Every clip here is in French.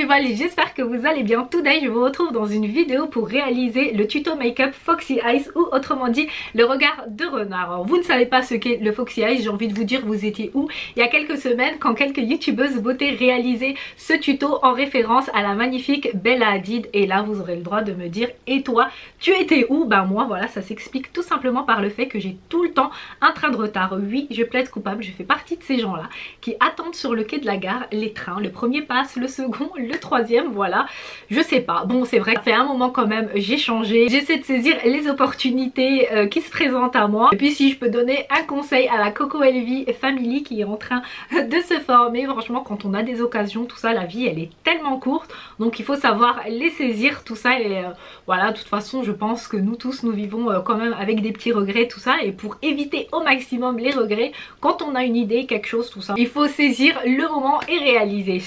people, j'espère que vous allez bien. Today je vous retrouve dans une vidéo pour réaliser le tuto make-up Foxy Eyes, ou autrement dit le regard de renard. Alors, vous ne savez pas ce qu'est le Foxy Eyes, j'ai envie de vous dire vous étiez où il y a quelques semaines quand quelques youtubeuses beauté réalisaient ce tuto en référence à la magnifique Bella Hadid. Et là vous aurez le droit de me dire, et toi tu étais où? Ben moi voilà, ça s'explique tout simplement par le fait que j'ai tout le temps un train de retard. Oui, je plaide coupable, je fais partie de ces gens là qui attendent sur le quai de la gare les trains. Le premier passe, le second, le troisième, voilà. Je sais pas, bon c'est vrai que ça fait un moment quand même, j'ai changé, j'essaie de saisir les opportunités qui se présentent à moi. Et puis si je peux donner un conseil à la Coco Elvie Family qui est en train de se former, franchement quand on a des occasions, tout ça, la vie elle est tellement courte, donc il faut savoir les saisir, tout ça. Et voilà, de toute façon je pense que nous tous nous vivons quand même avec des petits regrets, tout ça, et pour éviter au maximum les regrets, quand on a une idée, quelque chose, tout ça, il faut saisir le moment et réaliser.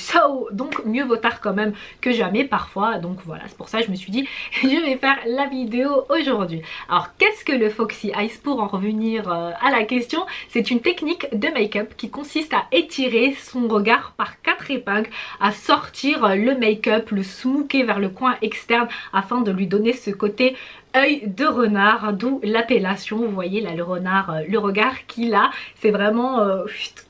Donc mieux vaut tard quand même que jamais parfois. Donc voilà, c'est pour ça que je me suis dit je vais faire la vidéo aujourd'hui. Alors qu'est-ce que le Foxy Eyes? Pour en revenir à la question, c'est une technique de make-up qui consiste à étirer son regard par 4 épingles, à sortir le make-up, le smooker vers le coin externe afin de lui donner ce côté œil de renard, d'où l'appellation. Vous voyez là le renard, le regard qu'il a, c'est vraiment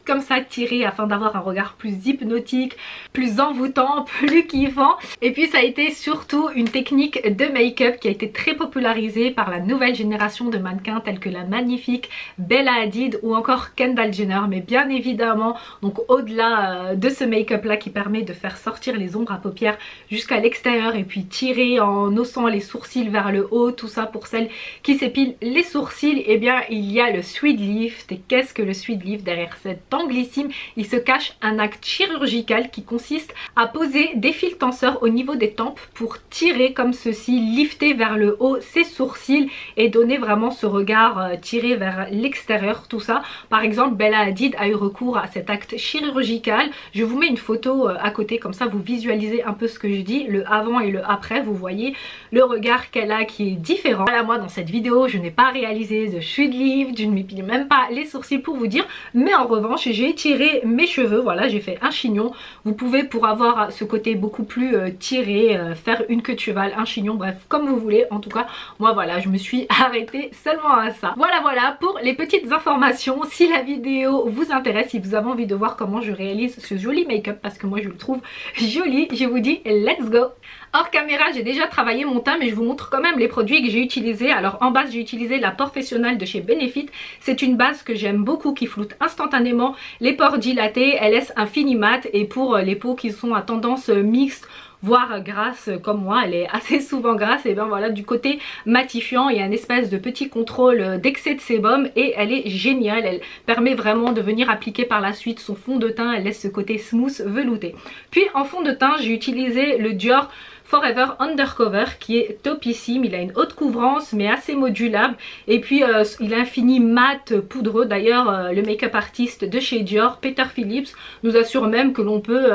comme ça tiré afin d'avoir un regard plus hypnotique, plus envoûtant, plus kiffant. Et puis ça a été surtout une technique de make-up qui a été très popularisée par la nouvelle génération de mannequins tels que la magnifique Bella Hadid ou encore Kendall Jenner. Mais bien évidemment, donc au-delà de ce make-up là qui permet de faire sortir les ombres à paupières jusqu'à l'extérieur et puis tirer en haussant les sourcils vers le haut, tout ça pour celles qui s'épilent les sourcils, et bien il y a le Sweet Lift. Et qu'est-ce que le Sweet Lift? Derrière cet anglissime, il se cache un acte chirurgical qui consiste à poser des fils tenseurs au niveau des tempes pour tirer comme ceci, lifter vers le haut ses sourcils et donner vraiment ce regard tiré vers l'extérieur, tout ça. Par exemple, Bella Hadid a eu recours à cet acte chirurgical. Je vous mets une photo à côté, comme ça vous visualisez un peu ce que je dis, le avant et le après. Vous voyez le regard qu'elle a qui est différent. Voilà, moi dans cette vidéo je n'ai pas réalisé de Sweet Lift, je ne m'épile même pas les sourcils pour vous dire, mais en revanche j'ai étiré mes cheveux. Voilà, j'ai fait un chignon. Vous pouvez, pour avoir ce côté beaucoup plus tiré, faire une queue de cheval, un chignon, bref comme vous voulez. En tout cas moi voilà, je me suis arrêtée seulement à ça. Voilà pour les petites informations. Si la vidéo vous intéresse, si vous avez envie de voir comment je réalise ce joli make-up, parce que moi je le trouve joli, je vous dis let's go. Hors caméra j'ai déjà travaillé mon teint, mais je vous montre quand même les produits que j'ai utilisés. Alors en base j'ai utilisé la Professionnelle de chez Benefit. C'est une base que j'aime beaucoup, qui floute instantanément les pores dilatés, elle laisse un fini mat. Et pour les peaux qui sont à tendance mixte voire grasse comme moi, elle est assez souvent grasse, et bien voilà, du côté matifiant il y a une espèce de petit contrôle d'excès de sébum et elle est géniale. Elle permet vraiment de venir appliquer par la suite son fond de teint, elle laisse ce côté smooth velouté. Puis en fond de teint j'ai utilisé le Dior Forever Undercover qui est topissime. Il a une haute couvrance mais assez modulable, et puis il a un fini mat poudreux. D'ailleurs le make-up artiste de chez Dior, Peter Phillips, nous assure même que l'on peut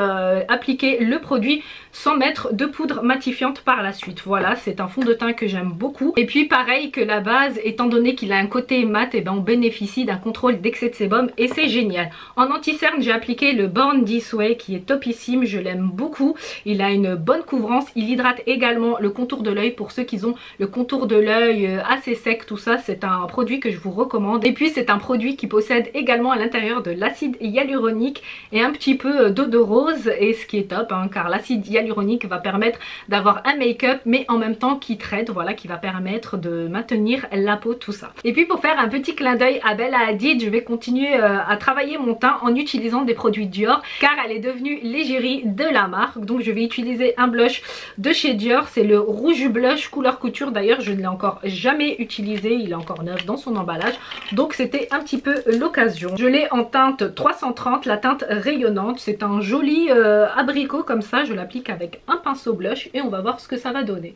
appliquer le produit sans mettre de poudre matifiante par la suite. Voilà, c'est un fond de teint que j'aime beaucoup. Et puis pareil que la base, étant donné qu'il a un côté mat, et ben on bénéficie d'un contrôle d'excès de sébum et c'est génial. En anti-cerne j'ai appliqué le Born This Way qui est topissime, je l'aime beaucoup. Il a une bonne couvrance, il hydrate également le contour de l'œil pour ceux qui ont le contour de l'œil assez sec, tout ça. C'est un produit que je vous recommande. Et puis c'est un produit qui possède également à l'intérieur de l'acide hyaluronique et un petit peu d'eau de rose, et ce qui est top car l'acide hyaluronique va permettre d'avoir un make-up mais en même temps qui traite, voilà, qui va permettre de maintenir la peau, tout ça. Et puis pour faire un petit clin d'œil à Bella Hadid, je vais continuer à travailler mon teint en utilisant des produits Dior car elle est devenue l'égérie de la marque. Donc je vais utiliser un blush de chez Dior, c'est le Rouge Blush couleur couture. D'ailleurs je ne l'ai encore jamais utilisé, il est encore neuf dans son emballage, donc c'était un petit peu l'occasion. Je l'ai en teinte 330, la teinte rayonnante. C'est un joli abricot comme ça, je l'applique avec un pinceau blush et on va voir ce que ça va donner.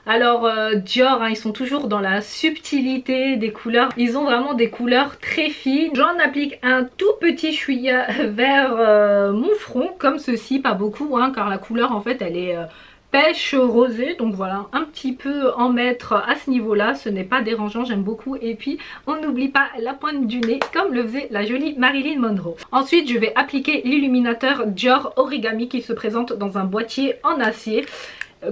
Alors Dior, ils sont toujours dans la subtilité des couleurs, ils ont vraiment des couleurs très fines. J'en applique un tout petit chouïa vers mon front comme ceci, pas beaucoup car la couleur en fait elle est pêche rosée, donc voilà, un petit peu en mettre à ce niveau là, ce n'est pas dérangeant, j'aime beaucoup. Et puis on n'oublie pas la pointe du nez comme le faisait la jolie Marilyn Monroe. Ensuite je vais appliquer l'illuminateur Dior Origami qui se présente dans un boîtier en acier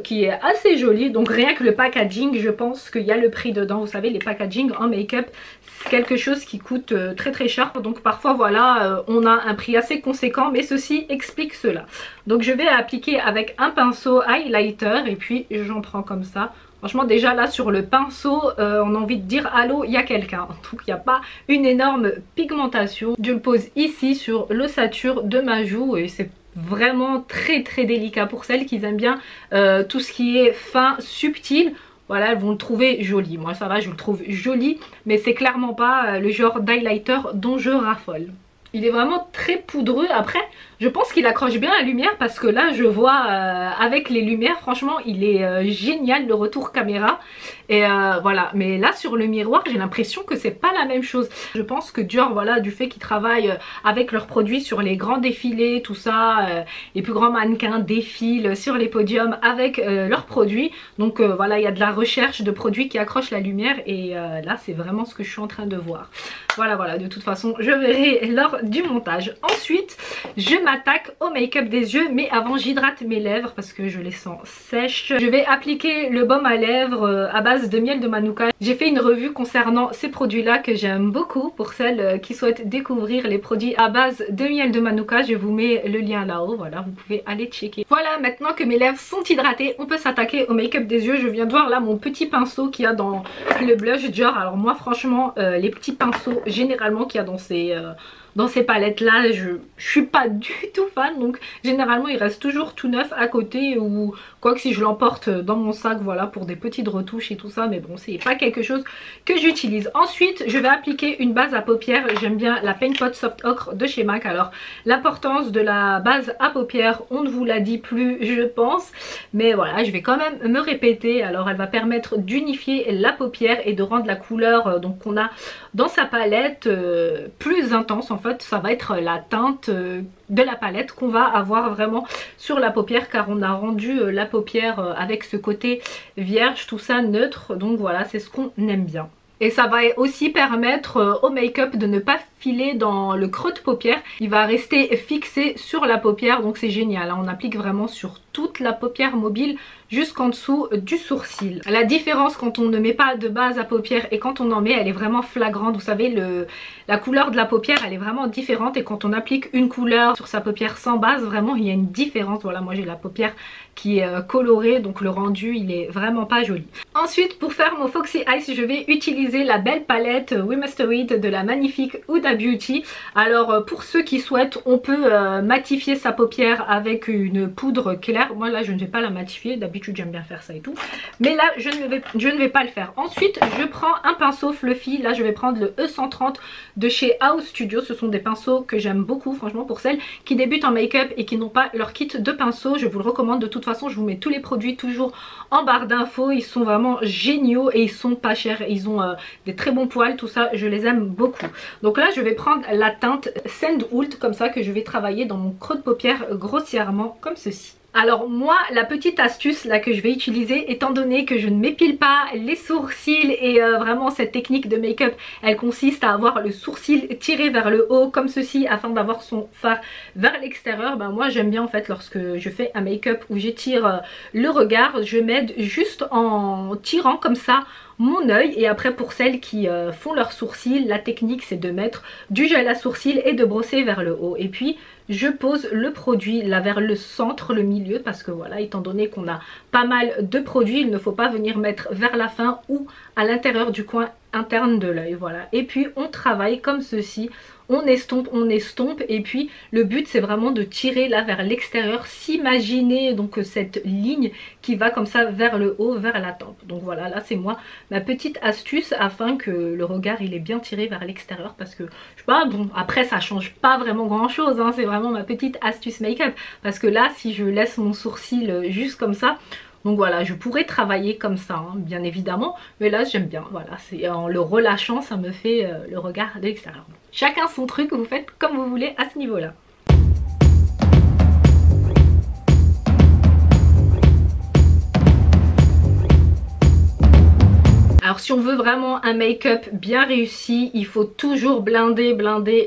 qui est assez joli. Donc rien que le packaging, je pense qu'il y a le prix dedans. Vous savez, les packaging en make-up, c'est quelque chose qui coûte très très cher. Donc parfois voilà, on a un prix assez conséquent, mais ceci explique cela. Donc je vais appliquer avec un pinceau highlighter et puis j'en prends comme ça. Franchement déjà là sur le pinceau, on a envie de dire allô, il y a quelqu'un. Donc il n'y a pas une énorme pigmentation. Je le pose ici sur l'ossature de ma joue et c'est vraiment très très délicat pour celles qui aiment bien tout ce qui est fin, subtil. Voilà, elles vont le trouver joli. Moi ça va, je le trouve joli, mais c'est clairement pas le genre d'highlighter dont je raffole. Il est vraiment très poudreux. Après, je pense qu'il accroche bien la lumière parce que là, je vois avec les lumières, franchement, il est génial le retour caméra. Et voilà, mais là sur le miroir, j'ai l'impression que c'est pas la même chose. Je pense que Dior, voilà, du fait qu'ils travaillent avec leurs produits sur les grands défilés, tout ça, les plus grands mannequins défilent sur les podiums avec leurs produits. Donc voilà, il y a de la recherche de produits qui accrochent la lumière et là, c'est vraiment ce que je suis en train de voir. Voilà, voilà, de toute façon, je verrai lors du montage. Ensuite, je m'attaque au make-up des yeux, mais avant, j'hydrate mes lèvres parce que je les sens sèches. Je vais appliquer le baume à lèvres à base de miel de Manuka. J'ai fait une revue concernant ces produits-là que j'aime beaucoup. Pour celles qui souhaitent découvrir les produits à base de miel de Manuka, je vous mets le lien là-haut. Voilà, vous pouvez aller checker. Voilà, maintenant que mes lèvres sont hydratées, on peut s'attaquer au make-up des yeux. Je viens de voir là mon petit pinceau qu'il y a dans le blush Dior. Alors moi, franchement, les petits pinceaux généralement qu'il y a dans ces palettes là, je suis pas du tout fan. Donc généralement il reste toujours tout neuf à côté, ou quoi que si je l'emporte dans mon sac, voilà, pour des petites retouches et tout ça, mais bon, c'est pas quelque chose que j'utilise. Ensuite je vais appliquer une base à paupières. J'aime bien la Paint Pot Soft Ochre de chez MAC. Alors l'importance de la base à paupières, on ne vous l'a dit plus je pense, mais voilà, je vais quand même me répéter. Alors elle va permettre d'unifier la paupière et de rendre la couleur donc qu'on a dans sa palette plus intense. En fait ça va être la teinte de la palette qu'on va avoir vraiment sur la paupière, car on a rendu la paupière avec ce côté vierge, tout ça neutre. Donc voilà, c'est ce qu'on aime bien. Et ça va aussi permettre au make-up de ne pas filer dans le creux de paupière. Il va rester fixé sur la paupière, donc c'est génial. On applique vraiment sur toute la paupière mobile jusqu'en dessous du sourcil. La différence quand on ne met pas de base à paupières et quand on en met, elle est vraiment flagrante. Vous savez, la couleur de la paupière, elle est vraiment différente, et quand on applique une couleur sur sa paupière sans base, vraiment il y a une différence. Voilà, moi j'ai la paupière qui est colorée, donc le rendu il est vraiment pas joli. Ensuite, pour faire mon Foxy Eyes, je vais utiliser la belle palette We Must Read de la magnifique Huda Beauty. Alors pour ceux qui souhaitent, on peut matifier sa paupière avec une poudre claire. Moi là je ne vais pas la matifier, d'habitude j'aime bien faire ça et tout, mais là je ne vais pas le faire. Ensuite je prends un pinceau fluffy. Là je vais prendre le E130 de chez House Studio. Ce sont des pinceaux que j'aime beaucoup, franchement. Pour celles qui débutent en make-up et qui n'ont pas leur kit de pinceaux, je vous le recommande. De toute façon je vous mets tous les produits toujours en barre d'infos. Ils sont vraiment géniaux et ils sont pas chers. Ils ont des très bons poils, tout ça, je les aime beaucoup. Donc là je vais prendre la teinte Sandalwood comme ça, que je vais travailler dans mon creux de paupière grossièrement comme ceci. Alors moi, la petite astuce là que je vais utiliser, étant donné que je ne m'épile pas les sourcils, et vraiment cette technique de make-up elle consiste à avoir le sourcil tiré vers le haut comme ceci afin d'avoir son fard vers l'extérieur. Ben moi j'aime bien en fait, lorsque je fais un make-up où j'étire le regard, je m'aide juste en tirant comme ça mon œil. Et après pour celles qui font leurs sourcils, la technique c'est de mettre du gel à sourcils et de brosser vers le haut. Et puis je pose le produit là vers le centre, le milieu, parce que voilà, étant donné qu'on a pas mal de produits, il ne faut pas venir mettre vers la fin ou à l'intérieur du coin interne de l'œil. Voilà, et puis on travaille comme ceci. On estompe, et puis le but c'est vraiment de tirer là vers l'extérieur, s'imaginer donc cette ligne qui va comme ça vers le haut, vers la tempe. Donc voilà, là c'est moi ma petite astuce afin que le regard il est bien tiré vers l'extérieur, parce que je sais pas, bon après ça change pas vraiment grand chose, hein, c'est vraiment ma petite astuce make-up, parce que là si je laisse mon sourcil juste comme ça, donc voilà, je pourrais travailler comme ça, hein, bien évidemment, mais là j'aime bien, voilà, c'est en le relâchant, ça me fait le regard de l'extérieur. Chacun son truc, vous faites comme vous voulez à ce niveau là. Si on veut vraiment un make-up bien réussi, il faut toujours blinder,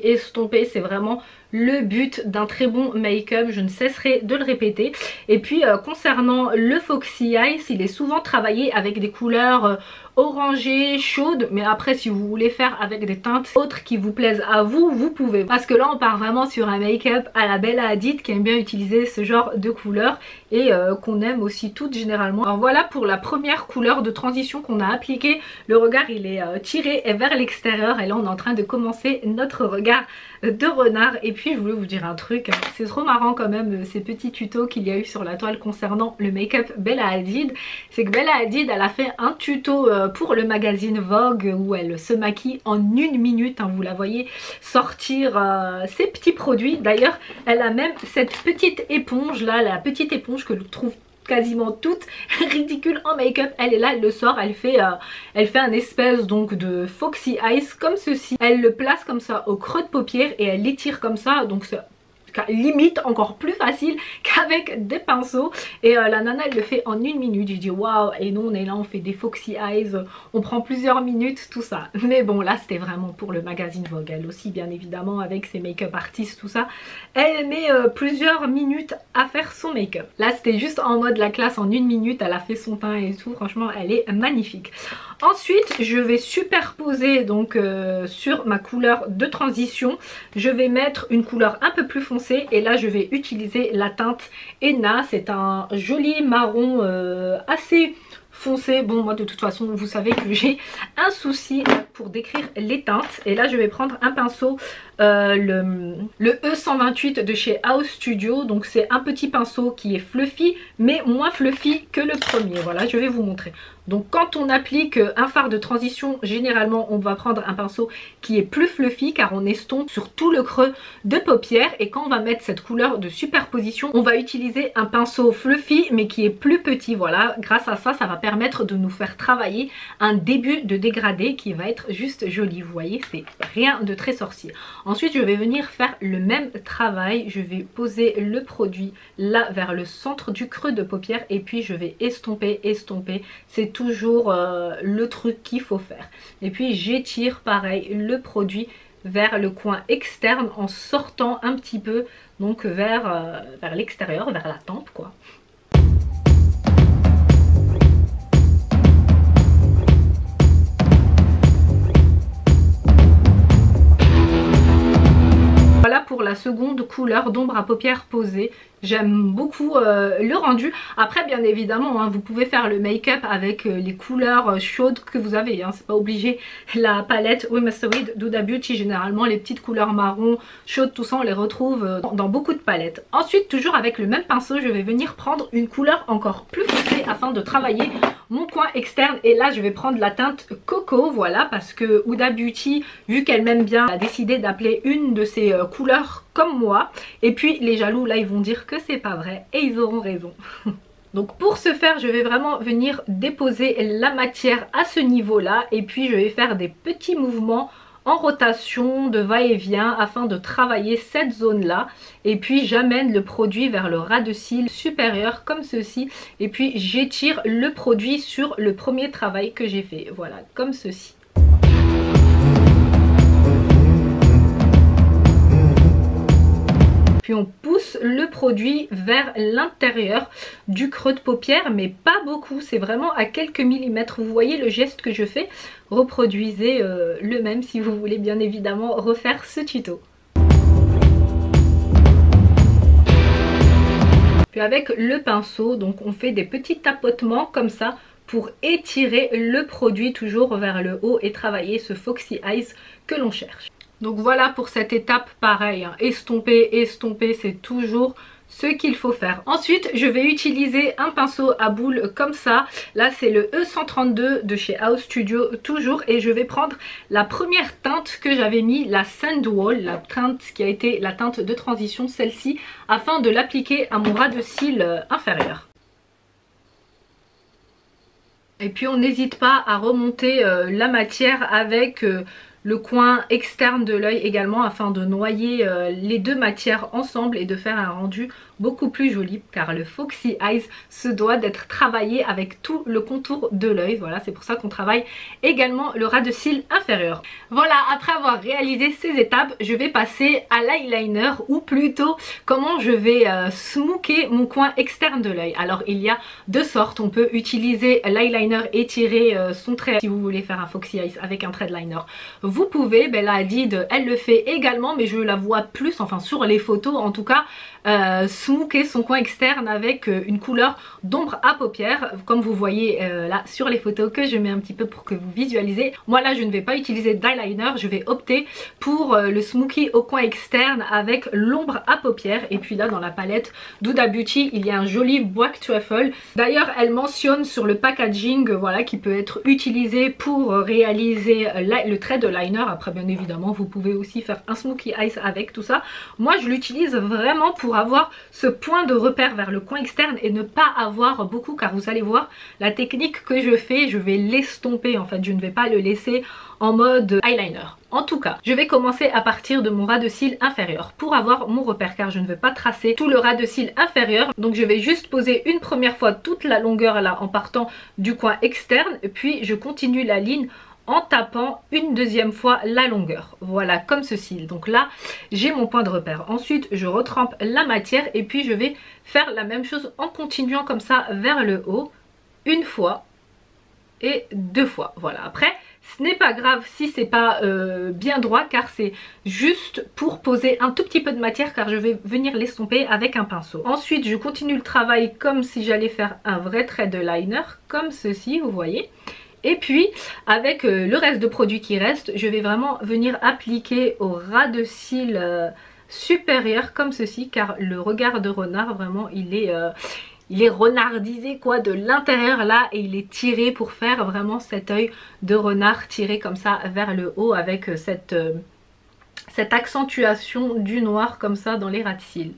estomper. C'est vraiment le but d'un très bon make-up, je ne cesserai de le répéter. Et puis concernant le Foxy Eyes, il est souvent travaillé avec des couleurs orangées, chaudes, mais après si vous voulez faire avec des teintes autres qui vous plaisent à vous, vous pouvez. Parce que là on part vraiment sur un make-up à la Bella Hadid qui aime bien utiliser ce genre de couleurs et qu'on aime aussi toutes généralement. Alors voilà pour la première couleur de transition qu'on a appliquée. Le regard il est tiré vers l'extérieur et là on est en train de commencer notre regard de renard. Et puis je voulais vous dire un truc, c'est trop marrant quand même ces petits tutos qu'il y a eu sur la toile concernant le make-up Bella Hadid. C'est que Bella Hadid elle a fait un tuto pour le magazine Vogue où elle se maquille en 1 minute, hein, vous la voyez sortir ses petits produits. D'ailleurs elle a même cette petite éponge là, la petite éponge que je trouve quasiment toute ridicule en make-up. Elle est là, elle le sort, elle fait un espèce donc de Foxy Eyes comme ceci. Elle le place comme ça au creux de paupière et elle l'étire comme ça, donc c'est limite encore plus facile qu'avec des pinceaux. Et la nana elle le fait en 1 minute. J'ai dit waouh. Et nous on est là, on fait des Foxy Eyes, on prend plusieurs minutes, tout ça. Mais bon là c'était vraiment pour le magazine Vogue. Elle aussi bien évidemment avec ses make-up artistes tout ça, elle met plusieurs minutes à faire son make-up. Là c'était juste en mode la classe en 1 minute. Elle a fait son teint et tout, franchement elle est magnifique. Ensuite je vais superposer donc sur ma couleur de transition, je vais mettre une couleur un peu plus foncée et là je vais utiliser la teinte Henna. C'est un joli marron assez foncé. Bon moi de toute façon vous savez que j'ai un souci pour décrire les teintes et là je vais prendre un pinceau le E128 de chez House Studio. Donc c'est un petit pinceau qui est fluffy mais moins fluffy que le premier. Voilà, je vais vous montrer. Donc quand on applique un fard de transition, généralement on va prendre un pinceau qui est plus fluffy car on estompe sur tout le creux de paupière. Et quand on va mettre cette couleur de superposition, on va utiliser un pinceau fluffy mais qui est plus petit. Voilà, grâce à ça, ça va permettre de nous faire travailler un début de dégradé qui va être juste joli. Vous voyez, c'est rien de très sorcier. Ensuite je vais venir faire le même travail. Je vais poser le produit là vers le centre du creux de paupière et puis je vais estomper. C'est toujours le truc qu'il faut faire. Et puis j'étire pareil le produit vers le coin externe en sortant un petit peu donc vers l'extérieur, vers la tempe quoi. Voilà pour la seconde couleur d'ombre à paupières posée. J'aime beaucoup le rendu. Après bien évidemment hein, vous pouvez faire le make-up avec les couleurs chaudes que vous avez, hein. C'est pas obligé la palette We Must Read d'Huda Beauty. Généralement les petites couleurs marron chaudes tout ça on les retrouve dans beaucoup de palettes. Ensuite toujours avec le même pinceau je vais venir prendre une couleur encore plus foncée afin de travailler mon coin externe. Et là je vais prendre la teinte Coco, voilà, parce que Huda Beauty vu qu'elle m'aime bien a décidé d'appeler une de ses couleurs comme moi. Et puis les jaloux là ils vont dire que c'est pas vrai et ils auront raison. Donc pour ce faire je vais vraiment venir déposer la matière à ce niveau là et puis je vais faire des petits mouvements en rotation de va-et-vient afin de travailler cette zone là. Et puis j'amène le produit vers le ras de cils supérieur comme ceci et puis j'étire le produit sur le premier travail que j'ai fait, voilà, comme ceci. Puis on pousse le produit vers l'intérieur du creux de paupière, mais pas beaucoup, c'est vraiment à quelques millimètres. Vous voyez le geste que je fais? Reproduisez le même si vous voulez bien évidemment refaire ce tuto. Puis avec le pinceau, donc on fait des petits tapotements comme ça pour étirer le produit toujours vers le haut et travailler ce Foxy Eyes que l'on cherche. Donc voilà pour cette étape, pareil, hein, estomper, c'est toujours ce qu'il faut faire. Ensuite je vais utiliser un pinceau à boule comme ça. Là c'est le E132 de chez House Studio toujours. Et je vais prendre la première teinte que j'avais mis, la Sandwall, la teinte qui a été la teinte de transition, celle-ci, afin de l'appliquer à mon ras de cils inférieur. Et puis on n'hésite pas à remonter la matière avec le coin externe de l'œil également afin de noyer les deux matières ensemble et de faire un rendu beaucoup plus joli, car le Foxy Eyes se doit d'être travaillé avec tout le contour de l'œil. Voilà, c'est pour ça qu'on travaille également le ras de cils inférieur. Voilà, après avoir réalisé ces étapes, je vais passer à l'eyeliner, ou plutôt comment je vais smooker mon coin externe de l'œil. Alors il y a deux sortes, on peut utiliser l'eyeliner et tirer son trait si vous voulez faire un Foxy Eyes avec un trait de liner. Vous pouvez, Bella Hadid elle le fait également, mais je la vois plus, enfin sur les photos en tout cas, smooker son coin externe avec une couleur d'ombre à paupières, comme vous voyez là sur les photos que je mets un petit peu pour que vous visualisez. Moi là je ne vais pas utiliser d'eyeliner, je vais opter pour le smoothie au coin externe avec l'ombre à paupières. Et puis là dans la palette d'Huda Beauty il y a un joli Black Truffle. D'ailleurs elle mentionne sur le packaging voilà, qui peut être utilisé pour réaliser le trait de liner. Après bien évidemment vous pouvez aussi faire un smokey eyes avec tout ça. Moi je l'utilise vraiment pour avoir ce point de repère vers le coin externe et ne pas avoir beaucoup, car vous allez voir la technique que je fais, je vais l'estomper en fait, je ne vais pas le laisser en mode eyeliner. En tout cas, je vais commencer à partir de mon ras de cils inférieur pour avoir mon repère, car je ne vais pas tracer tout le ras de cils inférieur. Donc je vais juste poser une première fois toute la longueur là en partant du coin externe, puis je continue la ligne en tapant une deuxième fois la longueur. Voilà, comme ceci. Donc là, j'ai mon point de repère. Ensuite, je retrempe la matière et puis je vais faire la même chose en continuant comme ça vers le haut, une fois et deux fois. Voilà, après ce n'est pas grave si c'est pas bien droit, car c'est juste pour poser un tout petit peu de matière, car je vais venir l'estomper avec un pinceau. Ensuite je continue le travail comme si j'allais faire un vrai trait de liner, comme ceci, vous voyez. Et puis avec le reste de produit qui reste, je vais vraiment venir appliquer au ras de cils supérieur comme ceci, car le regard de renard vraiment il est renardisé quoi de l'intérieur là, et il est tiré pour faire vraiment cet œil de renard tiré comme ça vers le haut, avec cette accentuation du noir comme ça dans les ras de cils.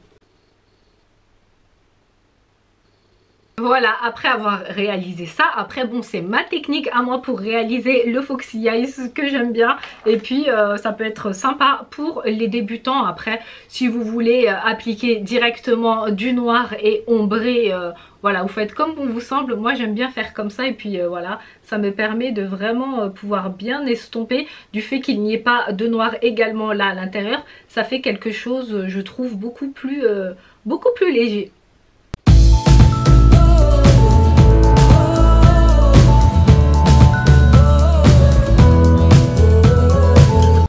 Voilà, après avoir réalisé ça, après bon c'est ma technique à moi pour réaliser le Foxy Eyes que j'aime bien, et puis ça peut être sympa pour les débutants. Après si vous voulez appliquer directement du noir et ombrer, voilà, vous faites comme bon vous semble. Moi j'aime bien faire comme ça, et puis voilà, ça me permet de vraiment pouvoir bien estomper. Du fait qu'il n'y ait pas de noir également là à l'intérieur, ça fait quelque chose je trouve beaucoup plus léger.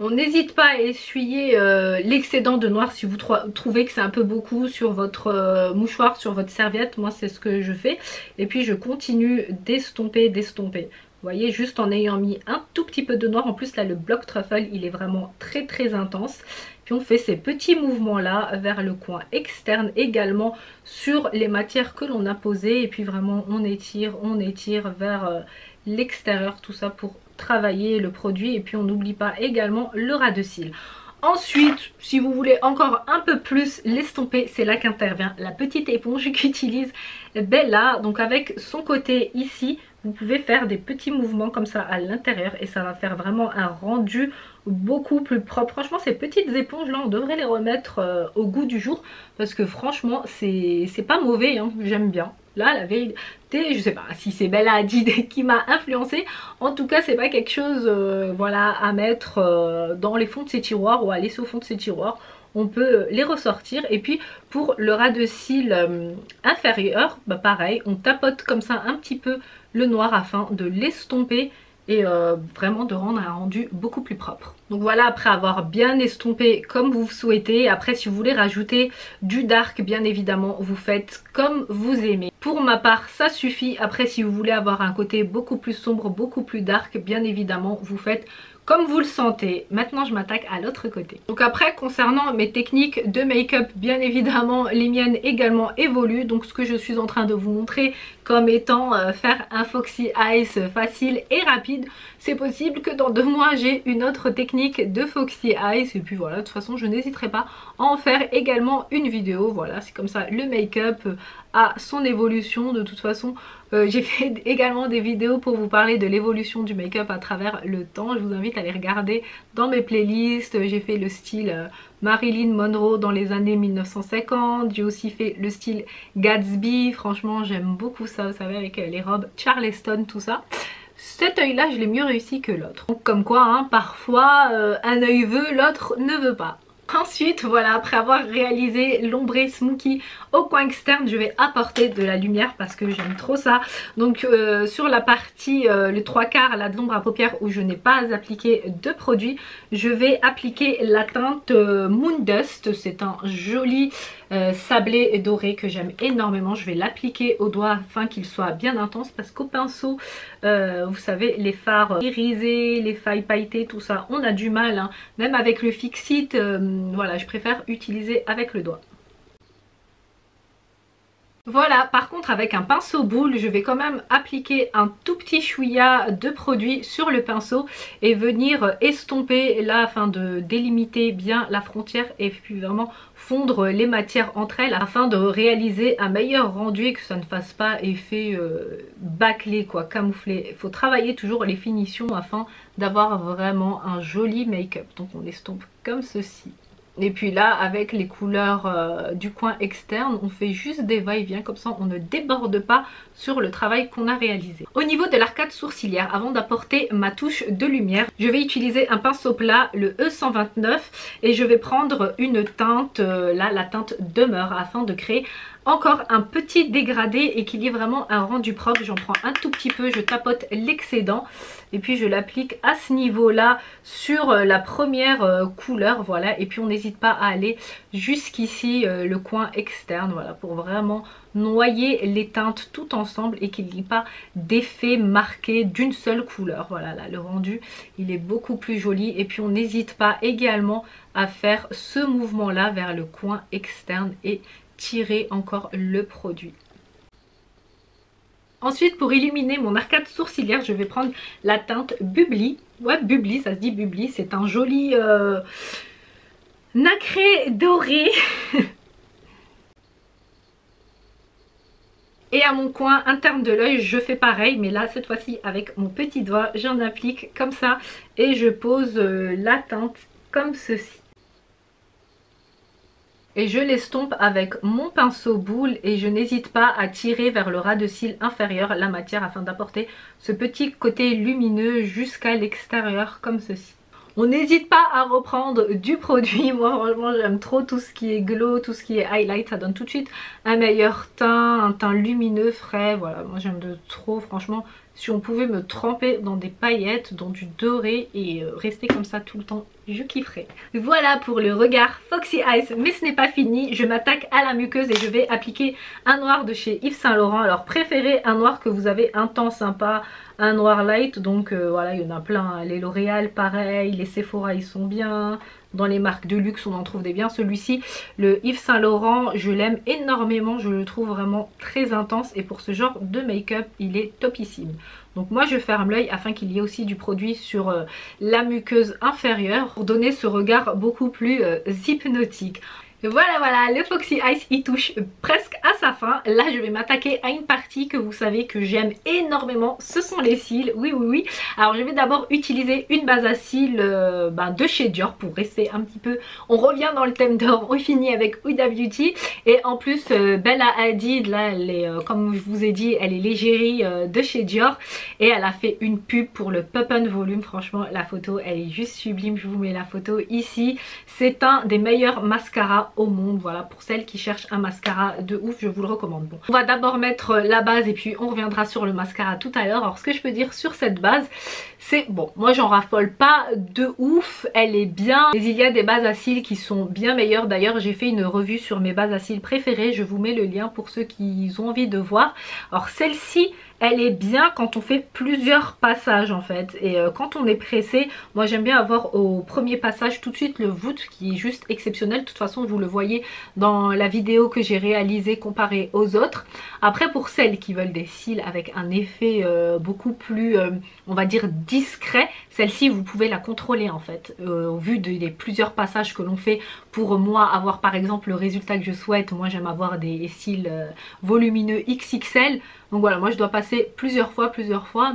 On n'hésite pas à essuyer l'excédent de noir si vous trouvez que c'est un peu beaucoup sur votre mouchoir, sur votre serviette. Moi c'est ce que je fais. Et puis je continue d'estomper. Vous voyez, juste en ayant mis un tout petit peu de noir. En plus là le Black Truffle il est vraiment très intense. Puis on fait ces petits mouvements là vers le coin externe également sur les matières que l'on a posées. Et puis vraiment on étire vers l'extérieur, tout ça pour travailler le produit. Et puis on n'oublie pas également le ras de cils. Ensuite, si vous voulez encore un peu plus l'estomper, c'est là qu'intervient la petite éponge qu'utilise Bella. Donc avec son côté ici, vous pouvez faire des petits mouvements comme ça à l'intérieur et ça va faire vraiment un rendu beaucoup plus propre. Franchement ces petites éponges là on devrait les remettre au goût du jour, parce que franchement c'est pas mauvais hein, j'aime bien. Là la vérité, je sais pas si c'est Bella Hadid qui m'a influencé, en tout cas c'est pas quelque chose voilà, à mettre dans les fonds de ses tiroirs ou à laisser au fond de ses tiroirs. On peut les ressortir. Et puis pour le ras de cils inférieur, bah pareil, on tapote comme ça un petit peu le noir afin de l'estomper et vraiment de rendre un rendu beaucoup plus propre. Donc voilà, après avoir bien estompé comme vous souhaitez, après si vous voulez rajouter du dark, bien évidemment vous faites comme vous aimez. Pour ma part ça suffit. Après si vous voulez avoir un côté beaucoup plus sombre, beaucoup plus dark, bien évidemment vous faites comme vous le sentez. Maintenant je m'attaque à l'autre côté. Donc après concernant mes techniques de make-up, bien évidemment les miennes également évoluent. Donc ce que je suis en train de vous montrer comme étant faire un Foxy Eyes facile et rapide, c'est possible que dans 2 mois j'ai une autre technique de Foxy Eyes. Et puis voilà, de toute façon je n'hésiterai pas à en faire également une vidéo. Voilà, c'est comme ça le make-up à son évolution. De toute façon j'ai fait également des vidéos pour vous parler de l'évolution du make-up à travers le temps. Je vous invite à les regarder dans mes playlists. J'ai fait le style Marilyn Monroe dans les années 1950. J'ai aussi fait le style Gatsby. Franchement j'aime beaucoup ça, vous savez, avec les robes Charleston, tout ça. Cet œil là je l'ai mieux réussi que l'autre. Donc comme quoi hein, parfois un œil veut, l'autre ne veut pas. Ensuite voilà, après avoir réalisé l'ombré Smokey au coin externe, je vais apporter de la lumière parce que j'aime trop ça. Donc sur la partie, le 3/4 là de l'ombre à paupières où je n'ai pas appliqué de produit, je vais appliquer la teinte Moon Dust. C'est un joli sablé et doré que j'aime énormément. Je vais l'appliquer au doigt afin qu'il soit bien intense parce qu'au pinceau, vous savez, les fards irisés, les failles pailletées, tout ça, on a du mal hein. Même avec le Fix-It, voilà, je préfère utiliser avec le doigt. Voilà, par contre avec un pinceau boule, je vais quand même appliquer un tout petit chouïa de produit sur le pinceau et venir estomper là afin de délimiter bien la frontière et puis vraiment fondre les matières entre elles afin de réaliser un meilleur rendu et que ça ne fasse pas effet bâclé quoi, camouflé. Il faut travailler toujours les finitions afin d'avoir vraiment un joli make-up. Donc on estompe comme ceci. Et puis là avec les couleurs du coin externe, on fait juste des va-et-vient, comme ça on ne déborde pas sur le travail qu'on a réalisé. Au niveau de l'arcade sourcilière, avant d'apporter ma touche de lumière, je vais utiliser un pinceau plat, le E129, et je vais prendre une teinte, là la teinte Demeure, afin de créer encore un petit dégradé et qu'il y ait vraiment un rendu propre. J'en prends un tout petit peu, je tapote l'excédent et puis je l'applique à ce niveau là sur la première couleur, voilà. Et puis on n'hésite pas à aller jusqu'ici le coin externe, voilà, pour vraiment noyer les teintes tout ensemble et qu'il n'y ait pas d'effet marqué d'une seule couleur. Voilà, là le rendu il est beaucoup plus joli. Et puis on n'hésite pas également à faire ce mouvement là vers le coin externe et tirer encore le produit. Ensuite pour illuminer mon arcade sourcilière, je vais prendre la teinte Bubli. Ouais, Bubli, ça se dit Bubli, c'est un joli nacré doré. Et à mon coin interne de l'œil, je fais pareil, mais là cette fois-ci avec mon petit doigt, j'en applique comme ça et je pose la teinte comme ceci. Et je l'estompe avec mon pinceau boule et je n'hésite pas à tirer vers le ras de cils inférieur la matière afin d'apporter ce petit côté lumineux jusqu'à l'extérieur comme ceci. On n'hésite pas à reprendre du produit. Moi franchement j'aime trop tout ce qui est glow, tout ce qui est highlight. Ça donne tout de suite un meilleur teint, un teint lumineux, frais. Voilà, moi j'aime de trop franchement. Si on pouvait me tremper dans des paillettes, dans du doré et rester comme ça tout le temps, je kifferais. Voilà pour le regard Foxy Eyes, mais ce n'est pas fini. Je m'attaque à la muqueuse et je vais appliquer un noir de chez Yves Saint Laurent. Alors préférez un noir que vous avez un temps sympa, un noir light. Donc voilà, il y en a plein. Les L'Oréal pareil, les Sephora ils sont bien. Dans les marques de luxe on en trouve des biens. Celui-ci, le Yves Saint Laurent, je l'aime énormément. Je le trouve vraiment très intense et pour ce genre de make-up il est topissime. Donc moi je ferme l'œil afin qu'il y ait aussi du produit sur la muqueuse inférieure pour donner ce regard beaucoup plus hypnotique. Voilà, le Foxy Eyes il touche presque à sa fin. Là je vais m'attaquer à une partie que vous savez que j'aime énormément, ce sont les cils, oui. Alors je vais d'abord utiliser une base à cils de chez Dior pour rester un petit peu, on revient dans le thème d'or, on finit avec Huda Beauty. Et en plus Bella Hadid, là elle est, comme je vous ai dit, elle est l'égérie de chez Dior. Et elle a fait une pub pour le Pop and Volume, franchement la photo elle est juste sublime, je vous mets la photo ici. C'est un des meilleurs mascaras au monde, voilà, pour celles qui cherchent un mascara de ouf, je vous le recommande. Bon, on va d'abord mettre la base et puis on reviendra sur le mascara tout à l'heure. Alors ce que je peux dire sur cette base, c'est bon, moi j'en raffole pas de ouf, elle est bien, mais il y a des bases à cils qui sont bien meilleures. D'ailleurs j'ai fait une revue sur mes bases à cils préférées, je vous mets le lien pour ceux qui ont envie de voir. Alors celle-ci elle est bien quand on fait plusieurs passages en fait. Et quand on est pressé, moi j'aime bien avoir au premier passage tout de suite le voûte qui est juste exceptionnel. De toute façon vous le voyez dans la vidéo que j'ai réalisée comparée aux autres. Après pour celles qui veulent des cils avec un effet beaucoup plus on va dire discret, celle-ci vous pouvez la contrôler en fait. Au vu des plusieurs passages que l'on fait, pour moi avoir par exemple le résultat que je souhaite, moi j'aime avoir des cils volumineux XXL. Donc voilà, moi je dois passer plusieurs fois,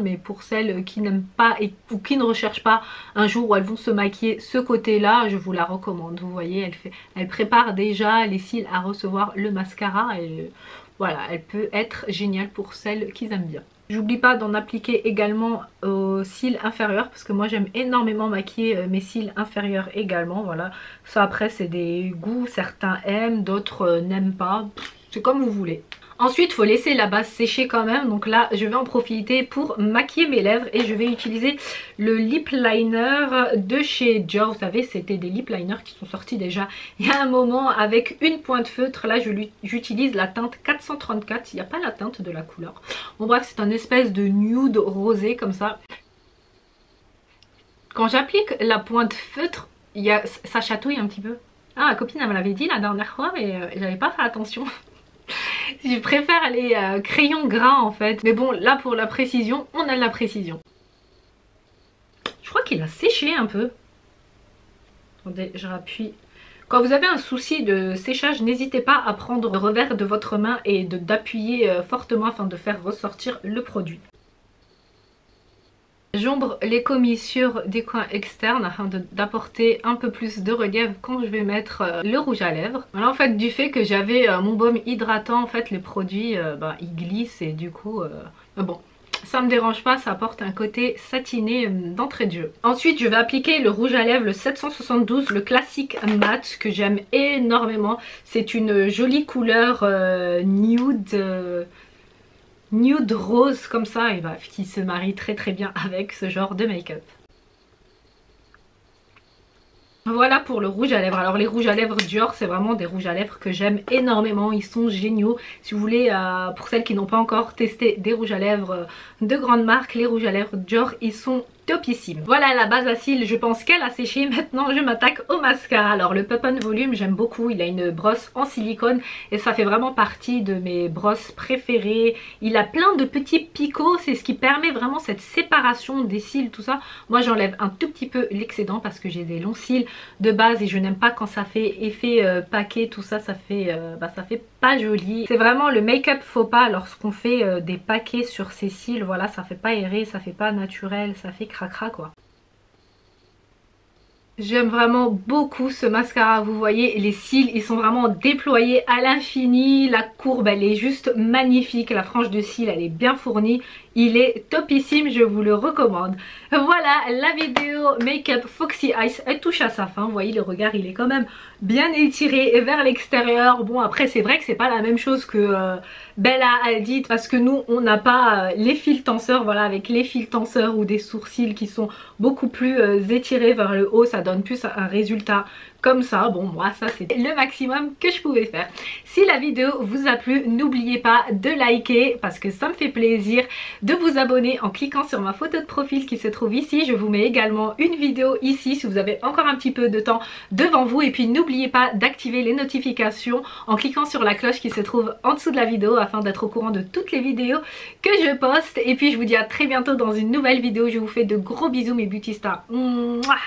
mais pour celles qui n'aiment pas ou qui ne recherchent pas un jour où elles vont se maquiller ce côté-là, je vous la recommande. Vous voyez, elle prépare déjà les cils à recevoir le mascara et voilà, elle peut être géniale pour celles qui aiment bien. J'oublie pas d'en appliquer également aux cils inférieurs parce que moi j'aime énormément maquiller mes cils inférieurs également. Voilà, ça après c'est des goûts, certains aiment, d'autres n'aiment pas, c'est comme vous voulez. Ensuite, il faut laisser la base sécher quand même. Donc là, je vais en profiter pour maquiller mes lèvres. Et je vais utiliser le lip liner de chez Dior. Vous savez, c'était des lip liners qui sont sortis déjà il y a un moment avec une pointe feutre. Là, j'utilise la teinte 434. Il n'y a pas la teinte de la couleur. Bon bref, c'est un espèce de nude rosé comme ça. Quand j'applique la pointe feutre, ça chatouille un petit peu. Ah, ma copine, elle me l'avait dit la dernière fois, mais j'avais pas fait attention. Je préfère les crayons gras en fait. Mais bon, là pour la précision, on a de la précision. Je crois qu'il a séché un peu. Attendez, je rappuie. Quand vous avez un souci de séchage, n'hésitez pas à prendre le revers de votre main et d'appuyer fortement afin de faire ressortir le produit. J'ombre les commissures des coins externes afin d'apporter un peu plus de relief quand je vais mettre le rouge à lèvres. Voilà, en fait, du fait que j'avais mon baume hydratant, en fait les produits ils glissent et du coup bon, ça me dérange pas, ça apporte un côté satiné d'entrée de jeu. Ensuite je vais appliquer le rouge à lèvres, le 772, le classique mat que j'aime énormément. C'est une jolie couleur nude rose comme ça, et qui se marie très très bien avec ce genre de make-up. Voilà pour le rouge à lèvres. Alors les rouges à lèvres Dior, c'est vraiment des rouges à lèvres que j'aime énormément. Ils sont géniaux. Si vous voulez, pour celles qui n'ont pas encore testé des rouges à lèvres de grande marque, les rouges à lèvres Dior, ils sont topissime. Voilà la base à cils, je pense qu'elle a séché. Maintenant je m'attaque au mascara. Alors le Pop n Volume, j'aime beaucoup, il a une brosse en silicone et ça fait vraiment partie de mes brosses préférées. Il a plein de petits picots, c'est ce qui permet vraiment cette séparation des cils, tout ça. Moi j'enlève un tout petit peu l'excédent parce que j'ai des longs cils de base et je n'aime pas quand ça fait effet paquet, tout ça, ça fait pas joli. C'est vraiment le make-up faux pas lorsqu'on fait des paquets sur ses cils, voilà, ça fait pas aéré, ça fait pas naturel, ça fait cracra quoi. J'aime vraiment beaucoup ce mascara, vous voyez les cils ils sont vraiment déployés à l'infini, la courbe elle est juste magnifique, la frange de cils elle est bien fournie, il est topissime, je vous le recommande. Voilà, la vidéo make-up Foxy Eyes elle touche à sa fin, vous voyez le regard il est quand même bien étiré vers l'extérieur. Bon après c'est vrai que c'est pas la même chose que Bella Hadid parce que nous on n'a pas les fils tenseurs, voilà, avec les fils tenseurs ou des sourcils qui sont beaucoup plus étirés vers le haut, ça donne plus un résultat comme ça. Bon moi ça c'est le maximum que je pouvais faire. Si la vidéo vous a plu, n'oubliez pas de liker parce que ça me fait plaisir, de vous abonner en cliquant sur ma photo de profil qui se trouve ici. Je vous mets également une vidéo ici si vous avez encore un petit peu de temps devant vous, et puis n'oubliez pas d'activer les notifications en cliquant sur la cloche qui se trouve en dessous de la vidéo afin d'être au courant de toutes les vidéos que je poste. Et puis je vous dis à très bientôt dans une nouvelle vidéo. Je vous fais de gros bisous mes beauty stars. Mouah.